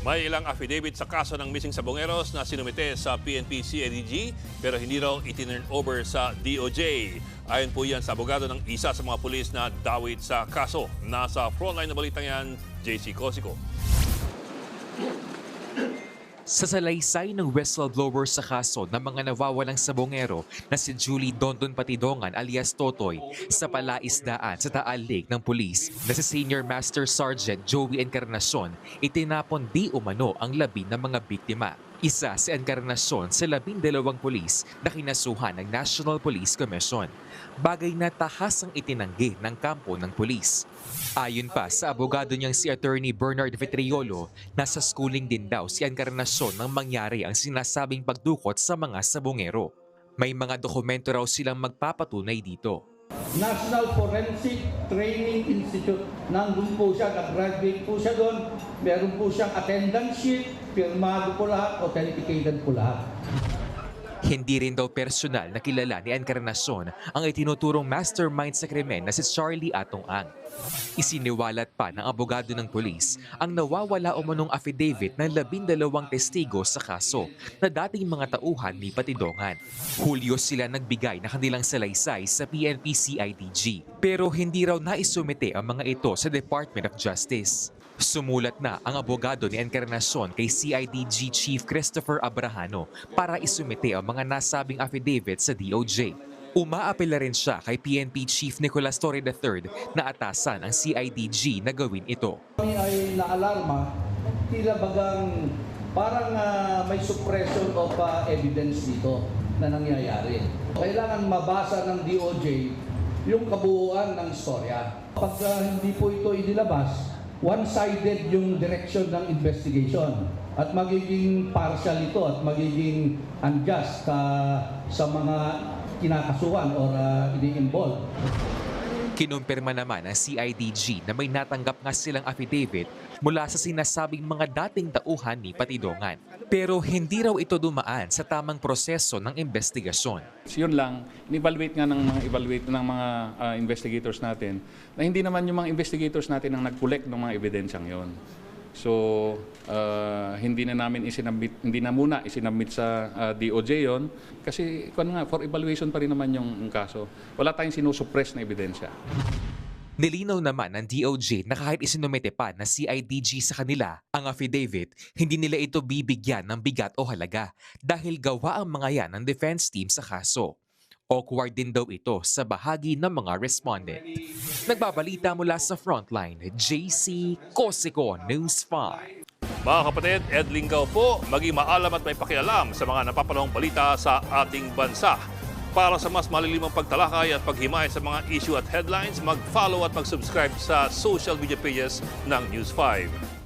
May ilang affidavit sa kaso ng missing sabongeros na sinumite sa PNP CIDG pero hindi raw itinurn over sa DOJ. Ayon po yan sa abogado ng isa sa mga pulis na dawit sa kaso. Nasa frontline na balitang yan, JC Cosico. Sa salaysay ng whistleblower sa kaso ng mga nawawalang sabongero na si Julie Dondon Patidongan alias Totoy sa palaisdaan sa Taal Lake ng pulis na si Senior Master Sergeant Joey Encarnacion, itinapon di umano ang labi ng mga biktima. Isa si Encarnacion sa 12 pulis na kinasuhan ng National Police Commission. Bagay na tahasang itinanggi ng kampo ng pulis. Ayon pa sa abogado niyang si Attorney Bernard Vitriolo, nasa schooling din daw si Encarnacion nang mangyari ang sinasabing pagdukot sa mga sabongero. May mga dokumento raw silang magpapatunay dito. National Forensic Training Institute. Nandun po siya, nag-graduate po siya doon. Meron po siyang attendance sheet, pirmado po lahat, authenticated po lahat. Hindi rin daw personal na kilala ni Encarnacion ang itinuturong mastermind sa krimen na si Charlie Atong Ang. Isiniwalat pa ng abogado ng pulis ang nawawala umanong affidavit ng 12 testigo sa kaso na dating mga tauhan ni Patidongan. Hulyo sila nagbigay na kanilang salaysay sa PNP CIDG pero hindi raw naisumite ang mga ito sa Department of Justice. Sumulat na ang abogado ni Encarnacion kay CIDG Chief Christopher Abrahano para isumite ang mga nasabing affidavit sa DOJ. Umaapela rin siya kay PNP Chief Nicolas Torre III na atasan ang CIDG na gawin ito. Kami ay naalarma, tila bagang parang may suppression of evidence dito na nangyayari. Kailangan mabasa ng DOJ yung kabuuan ng istorya. Pag hindi po ito inilabas, one-sided yung direction ng investigation at magiging partial ito at magiging unjust sa mga kinakasuhan or ini-involve. Kinumpirma naman ng CIDG na may natanggap nga silang affidavit mula sa sinasabing mga dating tauhan ni Patidongan. Pero hindi raw ito dumaan sa tamang proseso ng investigasyon. Yun lang, in-evaluate nga ng mga investigators natin na hindi naman yung mga investigators natin ang nag-collect ng mga ebidensyang yon. So, hindi na muna isinabmit sa DOJ yon kasi for evaluation pa rin naman yung kaso. Wala tayong sinusuppress na ebidensya. Nilinaw naman ng DOJ na kahit isinumite pa na CIDG sa kanila ang affidavit, hindi nila ito bibigyan ng bigat o halaga dahil gawa ang mga yan ng defense team sa kaso. Awkward din daw ito sa bahagi ng mga respondent. Nagbabalita mula sa Frontline, JC Cosico, News 5. Mga kapatid, Ed Lingaw po, maging maalam at may pakialam sa mga napapanahong balita sa ating bansa. Para sa mas malilimang pagtalakay at paghimay sa mga issue at headlines, mag-follow at mag-subscribe sa social media pages ng News 5.